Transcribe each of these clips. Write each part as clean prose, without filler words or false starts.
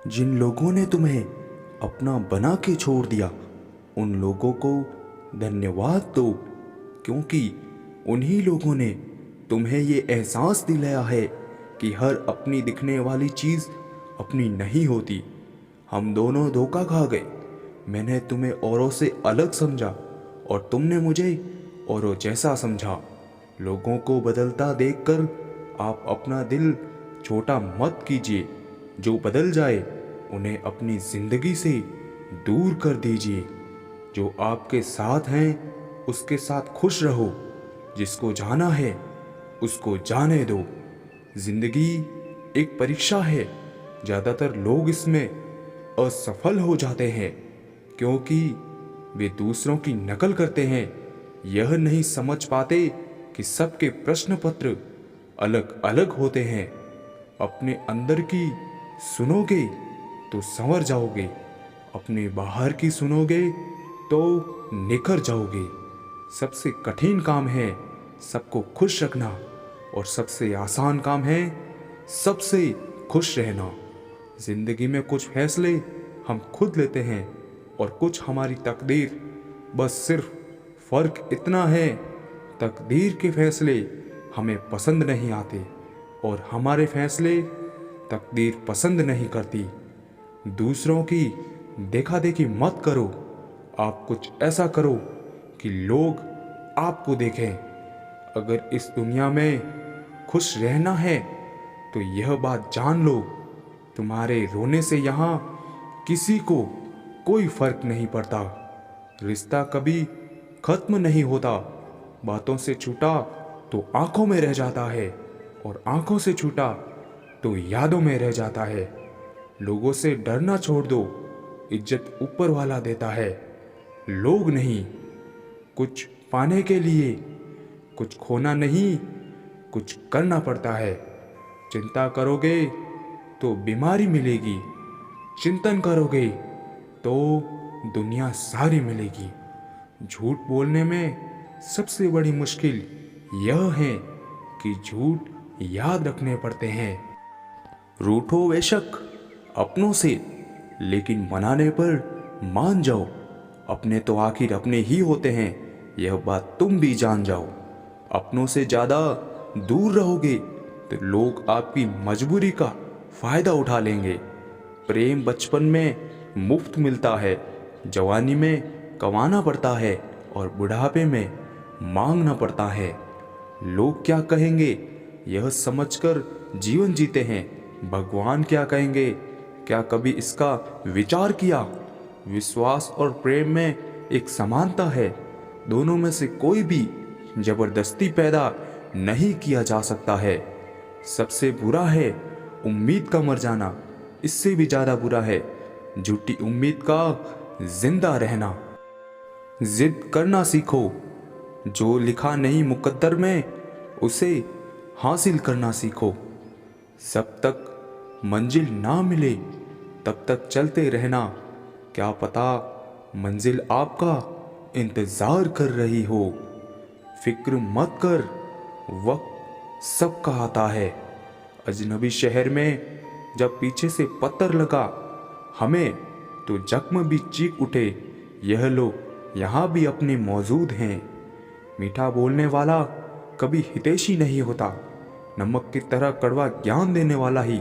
जिन लोगों ने तुम्हें अपना बना के छोड़ दिया, उन लोगों को धन्यवाद दो, क्योंकि उन्हीं लोगों ने तुम्हें ये एहसास दिलाया है कि हर अपनी दिखने वाली चीज़ अपनी नहीं होती। हम दोनों धोखा खा गए। मैंने तुम्हें औरों से अलग समझा और तुमने मुझे औरों जैसा समझा। लोगों को बदलता देखकर आप अपना दिल छोटा मत कीजिए। जो बदल जाए उन्हें अपनी ज़िंदगी से दूर कर दीजिए। जो आपके साथ हैं उसके साथ खुश रहो। जिसको जाना है उसको जाने दो। जिंदगी एक परीक्षा है। ज़्यादातर लोग इसमें असफल हो जाते हैं क्योंकि वे दूसरों की नकल करते हैं। यह नहीं समझ पाते कि सबके प्रश्न पत्र अलग अलग होते हैं। अपने अंदर की सुनोगे तो संवर जाओगे, अपने बाहर की सुनोगे तो निखर जाओगे। सबसे कठिन काम है सबको खुश रखना और सबसे आसान काम है सबसे खुश रहना। जिंदगी में कुछ फैसले हम खुद लेते हैं और कुछ हमारी तकदीर। बस सिर्फ फर्क इतना है, तकदीर के फैसले हमें पसंद नहीं आते और हमारे फैसले तकदीर पसंद नहीं करती। दूसरों की देखा देखी मत करो। आप कुछ ऐसा करो कि लोग आपको देखें। अगर इस दुनिया में खुश रहना है तो यह बात जान लो, तुम्हारे रोने से यहाँ किसी को कोई फर्क नहीं पड़ता। रिश्ता कभी खत्म नहीं होता। बातों से छूटा तो आंखों में रह जाता है और आंखों से छूटा तो यादों में रह जाता है। लोगों से डरना छोड़ दो, इज्जत ऊपर वाला देता है, लोग नहीं। कुछ पाने के लिए कुछ खोना नहीं, कुछ करना पड़ता है। चिंता करोगे तो बीमारी मिलेगी, चिंतन करोगे तो दुनिया सारी मिलेगी। झूठ बोलने में सबसे बड़ी मुश्किल यह है कि झूठ याद रखने पड़ते हैं। रूठो बेशक अपनों से, लेकिन मनाने पर मान जाओ। अपने तो आखिर अपने ही होते हैं, यह बात तुम भी जान जाओ। अपनों से ज़्यादा दूर रहोगे तो लोग आपकी मजबूरी का फ़ायदा उठा लेंगे। प्रेम बचपन में मुफ्त मिलता है, जवानी में कमाना पड़ता है और बुढ़ापे में मांगना पड़ता है। लोग क्या कहेंगे यह समझकर जीवन जीते हैं। भगवान क्या कहेंगे, क्या कभी इसका विचार किया? विश्वास और प्रेम में एक समानता है। दोनों में से कोई भी जबरदस्ती पैदा नहीं किया जा सकता है। सबसे बुरा है उम्मीद का मर जाना, इससे भी ज़्यादा बुरा है झूठी उम्मीद का जिंदा रहना। जिद करना सीखो, जो लिखा नहीं मुकद्दर में उसे हासिल करना सीखो। जब तक मंजिल ना मिले तब तक चलते रहना, क्या पता मंजिल आपका इंतज़ार कर रही हो। फिक्र मत कर, वक्त सबका आता है। अजनबी शहर में जब पीछे से पत्थर लगा हमें तो जख्म भी चीख उठे। यह लो यहाँ भी अपने मौजूद हैं। मीठा बोलने वाला कभी हितैषी नहीं होता, नमक की तरह कड़वा ज्ञान देने वाला ही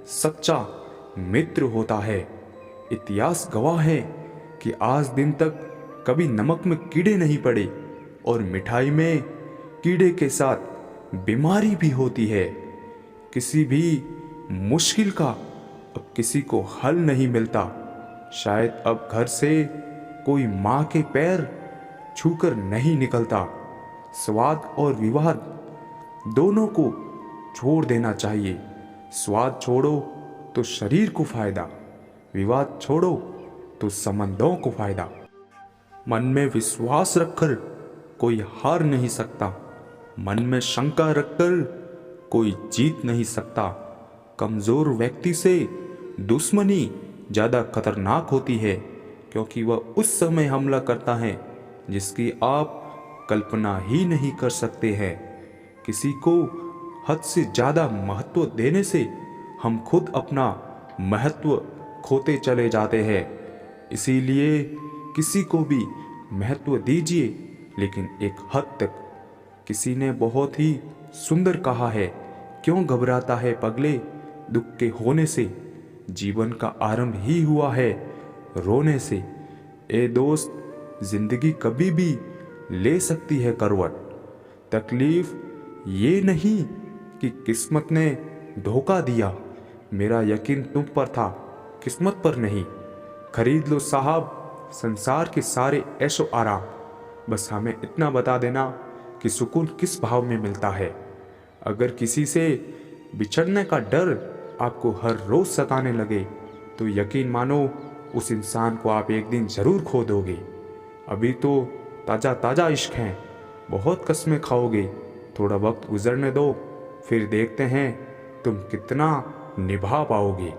सच्चा मित्र होता है। इतिहास गवाह है कि आज दिन तक कभी नमक में कीड़े नहीं पड़े और मिठाई में कीड़े के साथ बीमारी भी होती है। किसी भी मुश्किल का अब किसी को हल नहीं मिलता। शायद अब घर से कोई माँ के पैर छूकर नहीं निकलता। स्वाद और विवाद दोनों को छोड़ देना चाहिए। स्वाद छोड़ो तो शरीर को फायदा, विवाद छोड़ो तो संबंधों को फायदा। मन में विश्वास रखकर कोई हार नहीं सकता, मन में शंका रखकर कोई जीत नहीं सकता। कमजोर व्यक्ति से दुश्मनी ज़्यादा खतरनाक होती है क्योंकि वह उस समय हमला करता है जिसकी आप कल्पना ही नहीं कर सकते हैं। किसी को हद से ज़्यादा महत्व देने से हम खुद अपना महत्व खोते चले जाते हैं। इसीलिए किसी को भी महत्व दीजिए, लेकिन एक हद तक। किसी ने बहुत ही सुंदर कहा है, क्यों घबराता है पगले दुख के होने से, जीवन का आरंभ ही हुआ है रोने से। ए दोस्त, जिंदगी कभी भी ले सकती है करवट। तकलीफ ये नहीं कि किस्मत ने धोखा दिया, मेरा यकीन तुम पर था, किस्मत पर नहीं। खरीद लो साहब संसार के सारे ऐशो आराम, बस हमें इतना बता देना कि सुकून किस भाव में मिलता है। अगर किसी से बिछड़ने का डर आपको हर रोज सताने लगे, तो यकीन मानो उस इंसान को आप एक दिन जरूर खो दोगे। अभी तो ताज़ा ताज़ा इश्क हैं, बहुत कस्में खाओगे, थोड़ा वक्त गुजरने दो, फिर देखते हैं तुम कितना निभा पाओगे।